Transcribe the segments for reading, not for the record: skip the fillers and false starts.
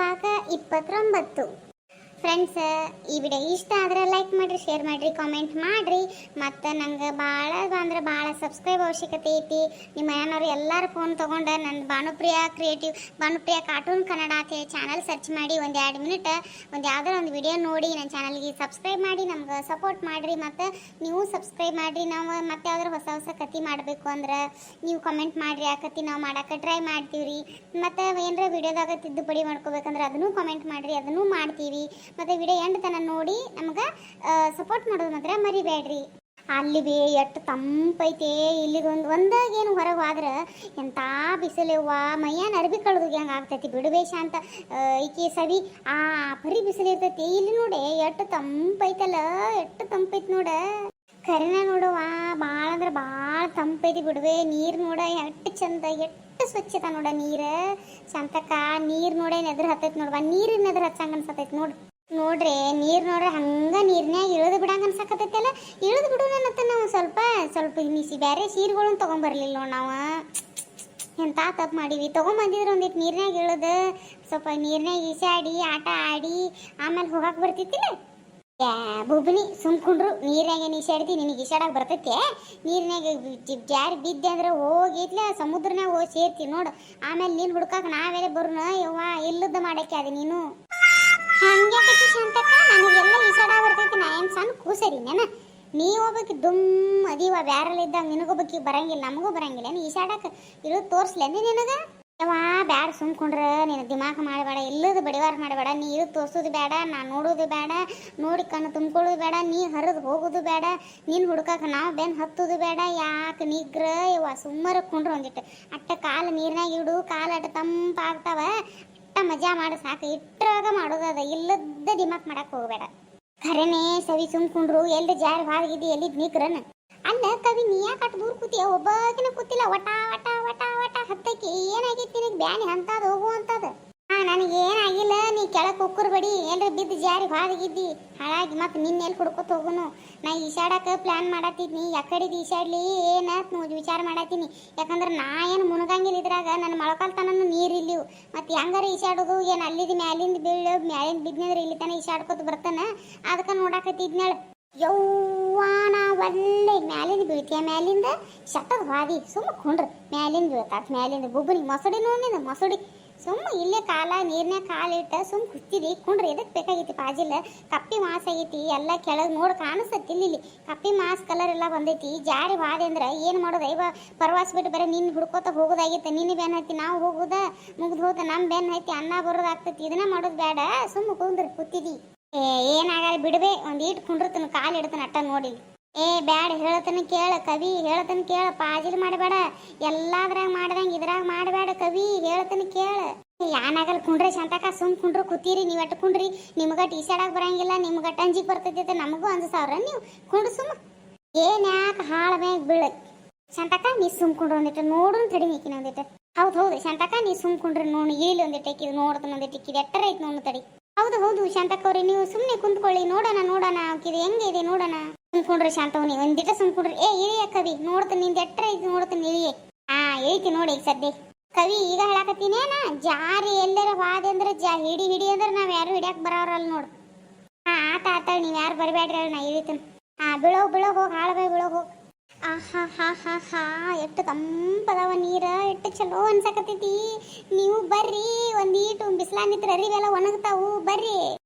ಭಾಗ 29. ಫ್ರೆಂಡ್ಸ್, ಈ ವಿಡಿಯೋ ಇಷ್ಟ ಆದರೆ ಲೈಕ್ ಮಾಡಿರಿ, ಶೇರ್ ಮಾಡಿರಿ, ಕಾಮೆಂಟ್ ಮಾಡಿರಿ. ಮತ್ತು ನಂಗೆ ಭಾಳ ಅಂದ್ರೆ ಭಾಳ ಸಬ್ಸ್ಕ್ರೈಬ್ ಅವಶ್ಯಕತೆ ಐತಿ. ನಿಮ್ಮ ಮನೆಯವ್ರು ಎಲ್ಲರೂ ಫೋನ್ ತೊಗೊಂಡು ನನ್ನ ಭಾನುಪ್ರಿಯ ಕಾರ್ಟೂನ್ ಕನ್ನಡ ಅಂತ ಹೇಳಿ ಚಾನಲ್ ಸರ್ಚ್ ಮಾಡಿ ಒಂದು 2 ಮಿನಿಟ್ ಒಂದು ಯಾವ್ದಾರ ಒಂದು ವಿಡಿಯೋ ನೋಡಿ ನನ್ನ ಚಾನಲ್ಗೆ ಸಬ್ಸ್ಕ್ರೈಬ್ ಮಾಡಿ ನಮ್ಗೆ ಸಪೋರ್ಟ್ ಮಾಡಿರಿ. ಮತ್ತು ನೀವು ಸಬ್ಸ್ಕ್ರೈಬ್ ಮಾಡಿರಿ. ನಾವು ಮತ್ತೆ ಯಾವ್ದಾರು ಹೊಸ ಹೊಸ ಕತೆ ಮಾಡಬೇಕು ಅಂದ್ರೆ ನೀವು ಕಮೆಂಟ್ ಮಾಡಿರಿ. ಆ ಕತೆ ನಾವು ಮಾಡೋಕೆ ಟ್ರೈ ಮಾಡ್ತೀವಿ ರೀ. ಮತ್ತು ಏನರ ವಿಡಿಯೋದಾಗ ತಿದ್ದುಪಡಿ ಮಾಡ್ಕೋಬೇಕಂದ್ರೆ ಅದನ್ನು ಕಮೆಂಟ್ ಮಾಡಿರಿ, ಅದನ್ನು ಮಾಡ್ತೀವಿ. ಮತ್ತು ವಿಡಿಯೋ ಎಂಡ್ ತನಕ ನೋಡಿ ನಮ್ಗೆ ಸಪೋರ್ಟ್ ಮಾಡೋದು ಮಾತ್ರ ಮರಿಬೇಡ್ರಿ. ಅಲ್ಲಿ ಬಿ ಎಷ್ಟು ತಂಪೈತೆ, ಇಲ್ಲಿಗೊಂದು ಒಂದಾಗೇನು ಹೊರಗೆ ಹೋದ್ರೆ ಎಂಥ ಬಿಸಿಲವ್ವ, ಮೈಯಾನ ಅರ್ಬಿ ಕಳೆದು ಹೆಂಗೆ ಆಗ್ತೈತಿ ಬಿಡುವೇಶ ಅಂತ ಈಕಿ ಸವಿ ಆ ಪರಿ ಬಿಸಿಲು ಇರ್ತೈತಿ. ಇಲ್ಲಿ ನೋಡಿ ಎಷ್ಟು ತಂಪೈತಲ್ಲ, ಎಷ್ಟು ತಂಪೈತಿ ನೋಡ. ಕರಿನ ನೋಡುವ ಭಾಳ ಅಂದ್ರೆ ಭಾಳ ತಂಪೈತಿ ಬಿಡುವೆ. ನೀರು ನೋಡ ಎಷ್ಟು ಚಂದ, ಎಷ್ಟು ಸ್ವಚ್ಛತ ನೋಡ ನೀರು. ಚಂತಕ ನೀರು ನೋಡೇ ನೆದ್ರ ಹತ್ತೈತಿ ನೋಡುವ, ನೀರಿನ ನೆದ್ರ ಹಚ್ಚಂಗ ಅನ್ಸತೈತಿ ನೋಡ್ರಿ. ನೀರು ನೋಡ್ರಿ ಹಂಗೆ ನೀರಿನಾಗ ಇಳಿದು ಬಿಡಂಗ ಅನ್ಸಕತ್ತೈತಲ್ಲ. ಇಳಿದು ಬಿಡೋಣ ಅನ್ನತ್ತ ನಾವು ಸ್ವಲ್ಪ ನಿಸಿ ಬೇರೆ ಸೀರೆಗಳನ್ನು ತೊಗೊಂಬರ್ಲಿಲ್ಲ ನೋಡಿ ನಾವು. ಎಂಥ ತಪ್ಪು ಮಾಡೀವಿ. ತೊಗೊಂಬಂದಿದ್ರು ಒಂದಿಟ್ಟು ನೀರಿನಾಗ ಇಳಿದು ಸ್ವಲ್ಪ ನೀರಿನಾಗ ಈಸಾಡಿ ಆಟ ಆಡಿ ಆಮೇಲೆ ಹೋಗಕ್ಕೆ ಬರ್ತಿತ್ತಿಲ್ಲ. ಬುಬ್ನಿ ಸುಮ್ಕೊಂಡ್ರು. ನೀರಾಗ ಈಸಾಡ್ತಿ, ನಿನಗೆ ಈಸಾಡಕ್ಕೆ ಬರ್ತೈತೆ? ನೀರಿನಾಗ ಜಾರಿ ಬಿದ್ದೆ ಅಂದ್ರೆ ಹೋಗಿತ್ಲ ಸಮುದ್ರನಾಗ ಹೋಗಿ ಸೇರ್ತಿ ನೋಡು. ಆಮೇಲೆ ನೀನು ಹುಡ್ಕಕ್ಕೆ ನಾವೆಲ್ಲ ಬರೋಣ ಯವ್ವ, ಇಲ್ಲದ ಮಾಡಕ್ಕೆ ಅದು ನೀನು ಹಂಗೆ ಕಟ್ಟಿ ಶಾಂತಕ್ಕ. ನನಗೆಲ್ಲ ಈಸಾಡ ಬರ್ತೈತಿ, ನಾ ಏನು ಸಣ್ಣ ಕೂಸರಿ ನೀ ಹೋಗ್ಬೇಕು ದುಮ್ ಅದೀವ ಬ್ಯಾರಲ್ಲ ಇದ್ದಾಗ. ನಿನಗೊಬ್ಬಕ್ಕೆ ಬರಂಗಿಲ್ಲ, ನಮಗೂ ಬರಂಗಿಲ್ಲ. ನೀನು ಈಸಾಡಕ್ಕೆ ಇರೋದು ತೋರಿಸ್ಲೇನೆ ನಿನಗೆ? ಯವ್ವ ಬ್ಯಾಡ, ಸುಮ್ಕೊಂಡ್ರೆ ನೀನು ದಿಮಾಕ ಮಾಡಬೇಡ, ಎಲ್ಲದು ಬಡಿವಾರ ಮಾಡಬೇಡ. ನೀ ಇರೋದು ತೋರಿಸೋದು ಬೇಡ, ನಾನು ನೋಡೋದು ಬೇಡ, ನೋಡಿ ಕಣ್ಣು ತುಂಬ್ಕೊಳ್ಳೋದು ಬೇಡ, ನೀ ಹರಿದು ಹೋಗೋದು ಬೇಡ, ನೀನು ಹುಡ್ಕಕ್ಕೆ ನಾವು ಬೆನ್ನು ಹತ್ತೋದು ಬೇಡ. ಯಾಕೆ ನಿಗ್ರ ಯವ್ವ ಸುಮ್ಮನೆ ಕೊಂಡ್ರು ಒಂದಿಟ್ಟು ಅಟ್ಟ ಕಾಲು ನೀರಿನಾಗ ಇಡು, ಕಾಲು ಅಟ್ಟ ತಂಪಾಗ್ತಾವ. ಅಟ್ಟ ಮಜಾ ಮಾಡಿ ಸಾಕು. ಇಟ್ರಾಗ ಮಾಡೋದದ, ಇಲ್ಲದ ದಿಮಾಕ್ ಮಾಡಕ್ಕೆ ಹೋಗಬೇಡ. ಖರೇನೆ ಸವಿ ಸುಮ್ಕೊಂಡ್ರು. ಎಲ್ಲಿ ಜಾರಿ ಹಾಗಿದ್ದಿ, ಎಲ್ಲಿದ್ದು ನಿಗ್ರನ ಅಲ್ಲ. ಕವಿ ನೀ ಯಾಕೆ ಅಟ್ಟು ದೂರ ಕೂತಿಯ? ಒಬ್ಬಾಕಿನ ಕೂತಿಲ್ಲ. ವಟ ವಟ ವಟ ವಟ ಹತ್ತಕ್ಕೆ ಏನಾಗೈತಿ ನಿನಗೆ? ಬ್ಯಾನಿ ಅಂತದ ಹೋಗು ಅಂತದ. ನನಗೇನಾಗಿಲ್ಲ, ನೀ ಕೆಳಕ್ಕೆ ಹೋಗ್ಕರ್ ಬಡಿ. ಎಲ್ರಿ ಬಿದ್ದು ಜಾರಿ ಹಾದಿಗಿದ್ದಿ ಹಾಳಾಗಿ ಮತ್ತೆ ನಿನ್ನೆಲ್ಲಿ ಹುಡ್ಕೊತ ಹೋಗುನು. ನಾ ಈಸಾಡಕ್ಕೆ ಪ್ಲ್ಯಾನ್ ಮಾಡತ್ತೀನಿ. ಯಾಕಡಿದ್ದು ಈಸಾಡ್ಲಿ ಏನತ್ ವಿಚಾರ ಮಾಡತ್ತೀನಿ. ಯಾಕಂದ್ರೆ ನಾ ಏನು ಮುನಗಂಗಿಲ್ಲ ಇದ್ರಾಗ. ನನ್ನ ಮೊಳಕಾಲ್ತನೂ ನೀರಿಲ್ಲಿವು. ಮತ್ತು ಹೆಂಗಾರ ಈಸಾಡೋದು ಏನು ಅಲ್ಲಿದ್ದು ಮ್ಯಾಲಿಂದ ಮ್ಯಾಲಿಂದ ಬಿದ್ನಂದ್ರೆ ಇಲ್ಲಿ ತನ ಈಸಾಡ್ಕೊತ ಬರ್ತಾನೆ. ಅದಕ್ಕೆ ನೋಡಾಕತ್ತಿದ್ನೇಳು. ಯವ್ವಾ ನಾ ಒಳ್ಳೆ ಮ್ಯಾಲಿಂದ ಬೀಳ್ತೀಯ, ಮ್ಯಾಲಿಂದ ಶತದ ಹಾದಿ ಸುಮ್ಮಕೊಂಡ್ರಿ. ಮ್ಯಾಲಿಂದ ಬೀಳ್ತಾತ, ಮ್ಯಾಲಿಂದ ಬುಬ್ಬನಿ ಮೊಸಡಿ ನೋಡಿದ ಮೊಸಡಿ. ಸುಮ್ಮ ಇಲ್ಲೇ ಕಾಲ ನೀರ್ನಾಗ ಕಾಲಿಟ್ಟ ಸುಮ್ಮ ಕುಸ್ತಿದಿ ಕುಂಡ್ರಿ. ಎದಕ್ಕೆ ಬೇಕಾಗೈತಿ ಪಾಜಿಲ್ಲ? ಕಪ್ಪಿ ಮಾಸ್ ಆಗೈತಿ ಎಲ್ಲ ಕೆಳಗೆ ನೋಡಿ ಕಾಣಿಸ್ತತಿ. ಇಲ್ಲಿ ಕಪ್ಪಿ ಮಾಸ್ ಕಲರ್ ಎಲ್ಲ ಬಂದೈತಿ. ಜಾರಿ ಹಾದಿ ಅಂದ್ರೆ ಏನು ಮಾಡೋದು? ಇವ ಪರವಾಸ ಬಿಟ್ಟು ಬರೀ ನಿನ್ನ ಹುಡ್ಕೋತ ಹೋಗೋದಾಗೈತೆ. ನಿನ್ನ ಬೆನ್ನ ಹತ್ತಿ ನಾವು ಹೋಗೋದ ಮುಗ್ದು ಹೋದ ನಮ್ಮ ಬೆನ್ನ ಹತ್ತಿ ಅನ್ನ ಬರೋದಾಗ್ತೈತಿ. ಇದನ್ನ ಮಾಡೋದು ಬೇಡ, ಸುಮ್ಮ ಕುಂದ್ರಿ ಕೂತಿದಿ. ಏನಾಗಲ್ಲ ಬಿಡ್ಬೇ, ಒಂದು ಈಟ್ ಕುಂಡ್ರತನ ಕಾಲು ಇಡ್ತಾನ ಅಟ್ಟ ನೋಡಿ. ಬ್ಯಾಡ, ಹೇಳತನ ಕೇಳ ಕವಿ, ಹೇಳತನ ಕೇಳ. ಪಾಜಿಲ್ ಮಾಡಬೇಡ, ಎಲ್ಲಾದ್ರಾಗ ಮಾಡ್ದಂಗೆ ಇದ್ರಾಗ ಮಾಡಬೇಡ ಕವಿ, ಹೇಳತನ ಕೇಳ. ಯಾನಾಗಲ್ಲ ಕುಂಡ್ರೆ ಶಾಂತಕ. ಸುಮ್ ಕುಂಡ್ರು ಕೂತೀರಿ ನೀವು. ಅಟ್ಟು ಕುಂಡ್ರಿ. ನಿಮ್ಗಟ್ಟು ಈಸಾಡಕ್ಕೆ ಬರಂಗಿಲ್ಲ, ನಿಮ್ಗಟ್ಟು ಅಂಜಿಗೆ ಬರ್ತೈತೆ, ನಮಗೂ ಅಂಜಿಸವ್ರ ನೀವು ಕುಂಡ್ರು ಸುಮ್ಮ. ಏನು ಯಾಕೆ ಹಾಳ ಮ್ಯಾಗ ಬೀಳ ಶಾಂತಕ. ನೀ ಸುಮ್ ಕುಂಡ್ರು ಒಂದಿಟ್ಟು ನೋಡ್ರು ತಡಿ ನೀಕಿನ ಒಂದಿಟ್ಟು. ಹೌದು ಶಾಂತಕ, ನೀ ಸುಮ್ ಕುಂಡ್ರಿ ನೋಡಿ. ಇಲ್ಲಿ ಒಂದಿಟ್ಟು ಇಕ್ಕಿದ್ ನೋಡ್ತಾನ ಒಂದಿಟ್ಟು ಇಕ್ಕಿದ್ ಎಟ್ಟರ ಐತೆ ನೋಡು ತಡಿ. ಹೌದು ಶಾಂತಕ್ಕವ್ರಿ, ನೀವು ಸುಮ್ಮನೆ ಕುಂತ್ಕೊಳ್ಳಿ. ನೋಡೋಣ ಆಕಿದು ಹೆಂಗೆ ಇದೆ ನೋಡೋಣ. ಸುಮ್ಕೊಂಡ್ರಿ ಶಾಂತವ್ನಿ ಒಂದಿಟ ಸುಮ್ಕೊಂಡ್ರಿ. ಇಳಿಯ ಕವಿ, ನೋಡ್ತಾನೆ ನಿಂದ ಎಟ್ರ ಐತಿ ನೋಡ್ತಾನೆ, ಇಳಿಯೇ. ಇಳಿತಿ ನೋಡಿ ಈಗ ಸದ್ಯ. ಕವಿ ಈಗ ಹೇಳಾಕತ್ತೀನೇನ? ಜಾರಿ ಎಲ್ಲರ ವಾದ ಅಂದ್ರೆ ಹಿಡಿ ಅಂದ್ರೆ ನಾವ್ ಯಾರು ಹಿಡಿಯಕ್ ಬರೋರಲ್ಲ ನೋಡು. ಆತ ನೀವ್ ಯಾರು ಬರಬೇಡ್ರಿ ಅಲ್ಲ, ನಾ ಇಳಿತೀನಿ. ಬೀಳೋ ಹೋಗಿ ಹಾಳ್ಬಾಯ್ ಬೀಳೋ ಹೋಗಿ. ಹಾ ಎಷ್ಟು ತಂಪದವ ನೀರ, ಎಷ್ಟು ಚಲೋ ಅನ್ಸಕತ್ತೈತಿ. ನೀವು ಬರ್ರಿ, ಒಂದೀಟು ಬಿಸಿಲ ನಿತ್ರ ಅರಿವೆಲ್ಲ ಒಣಗ್ತಾವು, ಬರ್ರಿ.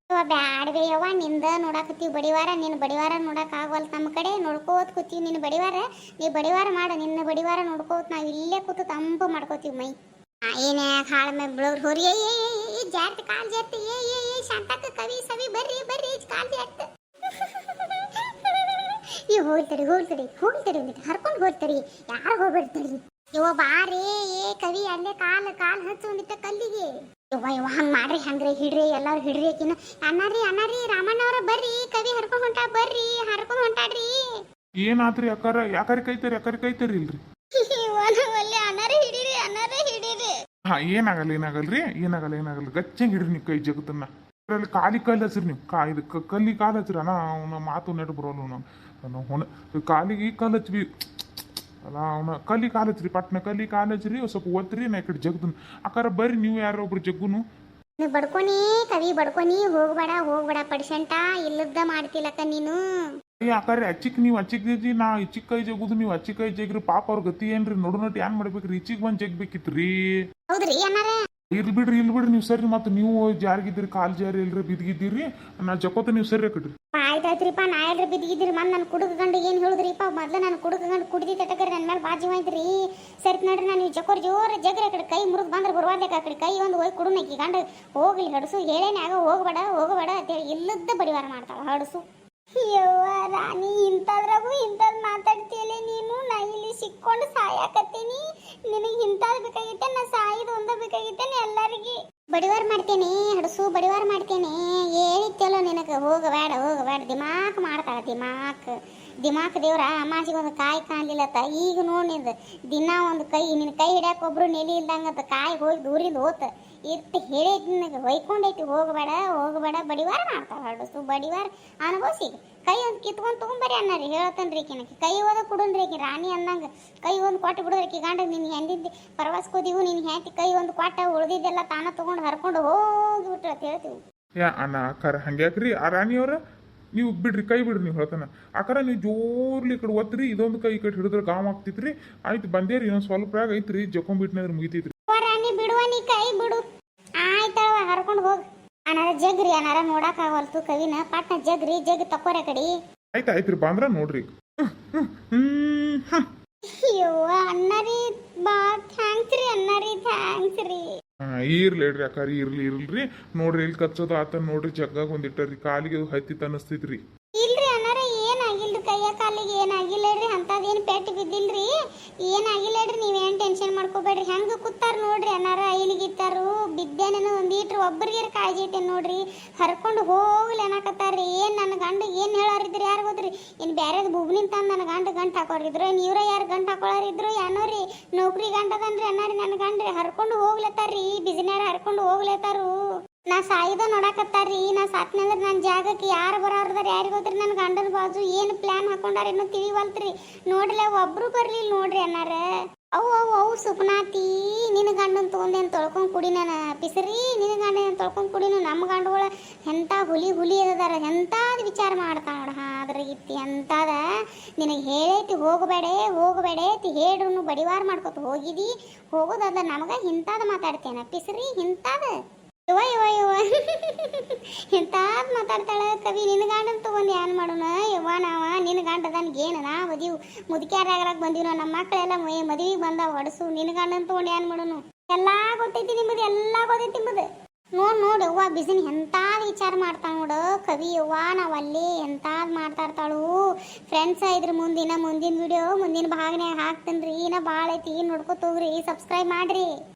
ಬ್ಯಾಡ್ವೇ ಯವ್ವ, ನಿಂದ ನೋಡಾಕತ್ತೀವಿ ಬಡಿವಾರ. ನಿನ್ನ ಬಡಿವಾರ ನೋಡಕ್ ಆಗವಲ್ತ ನಮ್ಮ ಕಡೆ. ನೋಡ್ಕೋತ ಕೂತೀವಿ ನಿನ್ನ ಬಡಿವಾರ. ನೀ ಬಡಿವಾರ ಮಾಡ, ನಿನ್ನ ಬಡಿವಾರ ನೋಡ್ಕೋತ ನಾವ್ ಇಲ್ಲೇ ಕೂತು ತಂಪು ಮಾಡ್ಕೋತೀವಿ ಮೈ. ಏನೇ ಹಾಳ ಮೇಲೆ ಬಿಳೋರು ಹೋರಿ. ಜಾರ್ತಿ ಕಾಲ್ ಜಾರ್ತಿ. ಶಾಂತಕ್ಕ ಕವಿ ಸವಿ ಬರ್ರಿ ಕಾಲ್ ಜಾರ್ತಿ. ಹೋಗ್ತಡಿ ಒಂದಿಟ್ಟು ಹರ್ಕೊಂಡು ಹೋಗ್ತಡಿ. ಯಾರು ಹೋಗ್ಬಿಡ್ತಡಿ. ಯವ್ವ ಬಾರೇ ಕವಿ, ಅಲ್ಲೇ ಕಾಲ್ ಹಚ್ಚು ಒಂದಿಟ್ಟ ಕಲ್ಲಿಗೆ. ಯವ್ವ ಹಂಗೆ ಮಾಡ್ರಿ, ಹಂಗ್ರಿ ಹಿಡ್ರಿ, ಎಲ್ಲಾರು ಹಿಡ್ರಿ. ಆಕಿನ ಅಣ್ಣಾರಿ ರಾಮಣ್ಣವ್ರ ಬರ್ರಿ, ಕವಿ ಹರ್ಕೊಂಡು ಹೊಂಟಾ, ಬರ್ರಿ ಹರ್ಕೊಂಡು ಹೊಂಟಾಡ್ರಿ. ಏನಾತ್ರಿ ಅಕ್ಕಾರ? ಯಾಕಾರಿ ಕೈತಾರಿ ಇಲ್ರಿ? ಒಲ್ಲೆ ಅಣ್ಣಾರೇ ಹಿಡೀರಿ. ಏನಾಗಲ್ಲ ಗಚ್ಚಂಗ್ ಹಿಡ್ರಿ ನೀವು ಕೈ ಜಗತ್ತನ್ನ. ಅದ್ರಲ್ಲಿ ಕಾಲಿ ಹಚ್ರಿ ನೀವು. ಇದು ಕಾಲು ಹಚ್ರಿ ಅಣ್ಣ. ಅವನ ಮಾತು ನೆಟ್ಟು ಬರೋಲ್ಲ ನಾನು. ಕಾಲಿಗೆ ಕಾಲು ಹಚ್ರಿ ಅಲ್ಲ, ಅವನ ಕಾಲು ಹಚ್ರಿ, ಪಟ್ನ ಕಾಲು ಹಚ್ರಿ. ಸ್ವಲ್ಪ ಒತ್ರಿ ನಾ ಈ ಕಡೆ ಜಗ್ದನ್. ಅಕ್ಕಾರ ಬರ್ರಿ ನೀವು ಯಾರೋ ಒಬ್ರು ಜಗ್ಗುನು. ನೀವು ಬಡ್ಕೊನಿ ಕವಿ ಬಡ್ಕೊನಿ ಹೋಗ್ಬೇಡ ಪಡಿಸಂಟ ಇಲ್ಲದ ಮಾಡ್ತಿಲ್ಲಕ್ಕ ನೀನು. ಯಾಕಂದ್ರೆ ನೀವು ಅಚ್ಚಿಕ್ ನಾ ಇಚ್ಚಿಕ್ ಕೈ ಜಗುದು ನೀವು ಅಚ್ಚಿಕ್ ಕೈ ಜಗ್ರಿ ಪಾಪ ಅವ್ರ ಗತಿ ಏನ್ರಿ ನೋಡು ಏನ್ ಮಾಡ್ಬೇಕ್ರಿ ಇಚ್ಚಿಗ್ ಬಂದ್ ಜಗ್ಬೇಕಿತ್ರಿ. ಹೌದ್ರಿ ಅನ್ನಾರ ಇರ್ಲಿ ಬಿಡ್ರಿ ನೀವು ಸರಿ ಮತ್ತೆ ನೀವು ಜಾರಿಗಿದ್ರಿ ಕಾಲ್ ಜಾರಿ ಇಲ್ರಿ ಬಿದ್ದಿದ್ದೀರಿ ನಾ ಜಕೋತ ನೀವು ಸರಿ ಕಡ್ರಿ. ಆಯ್ತಾಯ್ತ್ರಿಪ್ಪ ನಾ ಎಲ್ರಿ ಬಿದ್ದಿದ್ರಿ ಮನ್ ನನ್ನ ಕುಡುಕ ಗಂಡು ಏನು ಹೇಳಿದ್ರಿಪ್ಪ ಮೊದ್ಲು ನನ್ನ ಕುಡುಕ ಗಂಡು ಕುಡ್ದಿ ತಟಕರಿ ನನ್ನ ಮೇಲೆ ಬಾಜಿ ಹೋಯ್ತ್ರಿ. ಸರಿ ನೋಡ್ರಿ ನಾನು ಜಕೋರ್ ಜೋರ ಜಗ್ರಿ ಆ ಕಡೆ ಕೈ ಮುರಿದು ಬಂದ್ರೆ ಬರುವಾದ್ಲೆ ಆ ಕಡೆ ಕೈ ಒಂದು ಹೋಗಿ ಕುಡುನಕ್ಕಿ ಗಂಡು ಹೋಗ್ಲಿ ಹಡಸು ಹೇಳೇನೆ ಆಗ ಹೋಗ್ಬೇಡ ಅಂತೇಳಿ ಇಲ್ಲದ ಬಡಿವಾರ ಮಾಡ್ತಾಳ ಹಡಸು. ಯವ್ವ ರಾಣಿ ಇಂಥದ್ರಾಗೂ ಇಂಥದ್ದು ಮಾತಾಡ್ತೀಯಲ್ಲ ನೀನು. ನಾ ಇಲ್ಲಿ ಸಿಕ್ಕೊಂಡು ಸಾಯಾಕತ್ತೀನಿ. ನಿನಗೆ ಇಂಥದ್ದು ಬೇಕಾಗಿತ್ತೆ ನಾ ಸಾಯಿದು ಒಂದ ಬೇಕಾಗಿತ್ತೇನೆ ಎಲ್ಲರಿಗೆ ಬಡಿವಾರ ಮಾಡ್ತೇನೆ ಹಡಸು ಬಡಿವಾರ ಮಾಡ್ತೇನೆ. ಹೇಳಿತ್ತಲ್ಲ ನಿನಗೆ ಹೋಗಬೇಡ ದಿಮಾಕ್ ಮಾಡ್ತಾಳ ದಿಮಾಕ್ ದೇವ್ರ ಅಮಾಸಿಗೆ ಒಂದು ಕಾಯಿ ಕಾಣಲಿಲ್ಲತ್ತ. ಈಗ ನೋಡಿದ ದಿನ ಒಂದು ಕೈ ನಿನ್ನ ಕೈ ಹಿಡ್ಯಾಕ ಒಬ್ರು ನೆಲಿ ಇಲ್ದಂಗತ್ತ ಕಾಯಿ ಹೋಗಿ ದೂರಿಂದ ಹೋತ ಇಟ್ಟು ಹೇಳೈತಿ ನಿನಗೆ ಹೊಯ್ಕೊಂಡೈತಿ ಹೋಗಬೇಡ ಬಡಿವಾರ ಮಾಡ್ತಾವ ಹಡಸು ಬಡಿವಾರ ಅನುಭವಿಸಿ. ಕೈ ಒಂದು ಕಿತ್ಕೊಂಡು ತೊಗೊಂಬರಿ ಅನ್ನರಿ ಹೇಳ್ತನ್ರಿ ಆಕಿನಕ್ಕೆ ಕೈ ಓದ ಕುಡನ್ರಿ ಆಕಿ ರಾಣಿ ಅಂದಂಗೆ ಕೈ ಒಂದು ಕೊಟ್ಟು ಬಿಡೋದ್ರಿ ಗಂಡ ನಿನ್ನ ಹೆಂಡಿದ್ದಿ ಪ್ರವಾಸಕ್ಕೋದಿವು ನಿನ್ನ ಹೆಂಡತಿ ಕೈ ಒಂದು ಕೊಟ್ಟ ಉಳ್ದಿದ್ದೆಲ್ಲ ತಾನ ತೊಗೊಂಡು ಹರ್ಕೊಂಡು ಹೋಗಿಬಿಟ್ರು ಅಂತ ಹೇಳ್ತೀವಿ. ಯಾ ಅಣ್ಣ ಅಕ್ಕಾರ ಹಂಗ್ಯಾಕ್ರಿ ಆ ರಾಣಿಯವ್ರ ನೀವು ಬಿಡ್ರಿ ಕೈ ಬಿಡ್ರಿ ನೀವು ಹೇಳ್ತಾನ ಅಕ್ಕಾರ ನೀವು ಜೋರ್ಲಿ ಈ ಕಡೆ ಒತ್ರಿ ಇದೊಂದು ಕೈ ಕಡೆ ಹಿಡಿದ್ರೆ ಗಾಮ್ ಆಗ್ತಿತ್ರಿ. ಆಯ್ತು ಬಂದೇರಿ ಇನ್ನೊಂದು ಸ್ವಲ್ಪ ಐತ್ರಿ ಜಕೊಂಬಿಟ್ನಾದ್ರೆ ಮುಗಿತೈತ್ರಿ. ರಾಣಿ ಬಿಡುವ ನೀ ಕೈ ಬಿಡು ಆಯ್ತವ ಹರ್ಕೊಂಡು ಹೋಗಿ ಅನಾರ ಜಗ್ರಿ ಅನಾರ ನೋಡಕ್ ಆಗವಲ್ತು ಕವಿನ ಪಟ್ನ ಜಗ್ ತಕೋರ ಕಡಿ. ಆಯ್ತ್ರಿ ಬಂದ್ರ ನೋಡ್ರಿ. ಅಯ್ಯೋ ಅಣ್ಣರಿ ಬಾ ಥ್ಯಾಂಕ್ಸ್ ರೀ. ಇರ್ಲಿ ಹೇಳ್ರಿ ಅಕ್ಕಾರ ಇರ್ಲ್ರಿ ನೋಡ್ರಿ ಇಲ್ಲಿ ಕಚ್ಚೋದು ಆತ ನೋಡ್ರಿ ಜಗ್ಗಾಗ ಒಂದಿಟ್ಟರಿ ಕಾಲಿಗೆ ಹತ್ತಿತ್ ಅನಸ್ತೈತ್ರಿ. ಇಲ್ರಿ ಅನ್ನಾರ ಏನಾಗಿಲ್ರಿ ಕೈಯ ಕಾಲಿಗೆ ಏನಾಗಿಲ್ಲರಿ ಅಂತದೇನು ಪೆಟ್ಟು ಬಿದ್ದಿಲ್ರಿ ಏನಾಗಿಲ್ಲರಿ ನೀವೇನು ಟೆನ್ಷನ್ ಮಾಡ್ಕೋಬೇಡ್ರಿ. ಹೆಂಗ ಕೂತಾರ ನೋಡ್ರಿ ಅನ್ನಾರ ಐಲಿಗಿತ್ತಾರು ಬಿದ್ದೇನೇನೋ ಒಂದೀಟ್ರು ಒಬ್ಬರಿಗೆ ಕಾಳಜಿ ಇಟ್ಟೇನು ನೋಡ್ರಿ ಹರ್ಕೊಂಡು ಹೋಗ್ಲಿ ಅನ್ನಕತ್ತಾರ್ರಿ. ಏನು ನನ್ನ ಗಂಡ ಏನು ಹೇಳಾರಿದ್ರಿ ಯಾರು ಗೊತ್ತ್ರಿ ಇನ್ನು ಬ್ಯಾರೇದು ಬುಬ್ನಿಂದ ತಂದು ನನ್ನ ಗಂಟು ಹಾಕೋರಿದ್ರು ಏನು ಇವ್ರ ಯಾರು ಗಂಟು ಹಾಕೊಳ್ಳಾರಿದ್ರು ಏನೋ ರೀ ನೌಕರಿ ಗಂಟದನ್ರಿ ಅನ್ನಾರಿ ನನ್ನ ಗಂಡ್ರಿ ಹರ್ಕೊಂಡು ಹೋಗ್ಲತ್ತಾರ್ರಿ ಬಿಸಿನಾರ ಹರ್ಕೊಂಡು ಹೋಗ್ಲತ್ತಾರು. ನಾ ಸಾಯಿದ ನೋಡಕತ್ತಾರ್ರಿ ನಾ ಸಾತ್ನಂದ್ರೆ ನನ್ನ ಜಾಗಕ್ಕೆ ಯಾರು ಬರೋರ್ದಾರ ಯಾರಿಗೆ ಗೊತ್ತ್ರಿ ನನ್ನ ಗಂಡನ ಬಾಜು ಏನು ಪ್ಲಾನ್ ಹಾಕೊಂಡಾರ ಏನೋ ತಿಳಿವಲ್ತ್ರಿ. ನೋಡ್ರಿ ಒಬ್ರು ಬರ್ಲಿಲ್ಲ ನೋಡ್ರಿ ಅನ್ನಾರ. ಅವು ಸುಪ್ನಾತಿ ನಿನ್ನ ಗಂಡನ ತೊಗೊಂಡೇನು ತೊಳ್ಕೊಂಡು ಕುಡಿ ನಾನು ಪಿಸರಿ ನಿನ್ನ ಗಂಡ ಏನು ತೊಳ್ಕೊಂಡು ಕುಡಿನು ನಮ್ಮ ಗಂಡುಗಳ ಎಂಥ ಹುಲಿ ಅದಾರ ಎಂಥದ್ದು ವಿಚಾರ ಮಾಡ್ತಾವ ನೋಡ ಅದ್ರ ಇತ್ತಿ ಎಂಥದ ನಿನಗೆ ಹೇಳೈತಿ ಹೋಗಬೇಡೈತಿ ಹೇಳ್ರು ಬಡಿವಾರ ಮಾಡ್ಕೊತ ಹೋಗಿದಿ ಹೋಗೋದದ ನಮಗ ಇಂಥದ್ದು ಮಾತಾಡ್ತೇನೆ ಪಿಸರಿ ಇಂಥದ್ದು ಯವ್ವ ಎಂತಾದ್ ಮಾತಾಡ್ತಾಳ ಕವಿ ನಿನ್ನ ಗಂಡನ ತಗೊಂಡು ಏನ್ ಮಾಡೋಣ ಯವ್ವ ನಾವ ನಿನ್ನ ಗಂಡದನ್ಗೆ ಏನು ನಾ ಮದಿವು ಮುದುಕ್ಯಾರಾಗ್ರಾಗ ಬಂದೀವಿ ನಾವು ನಮ್ಮ ಮಕ್ಕಳೆಲ್ಲ ಮದುವೆಗೆ ಬಂದಾವ ಹೊಡಸು ನಿನ್ನ ಗಂಡನ ತಗೊಂಡು ಏನ್ ಮಾಡೋಣ ಎಲ್ಲಾ ಗೊತ್ತೈತಿ ನಿಮ್ಮದು ನೋಡು ಯವ್ವ ಬಿಸಿನ ಎಂತಾದ್ ವಿಚಾರ ಮಾಡ್ತಾಳ ನೋಡು ಕವಿ ಯವ್ವ ನಾವ್ ಅಲ್ಲಿ ಎಂತಾದ್ ಮಾಡ್ತಾ ಇರ್ತಾಳು. ಫ್ರೆಂಡ್ಸ್ ಇದ್ರ ಮುಂದಿನ ವಿಡಿಯೋ ಮುಂದಿನ ಭಾಗನ್ಯಾಗ ಹಾಕ್ತೇನ್ರಿ. ಭಾಳ ಐತಿ ನೋಡ್ಕೊತ ಹೋಗ್ರಿ ಸಬ್ಸ್ಕ್ರೈಬ್ ಮಾಡ್ರಿ.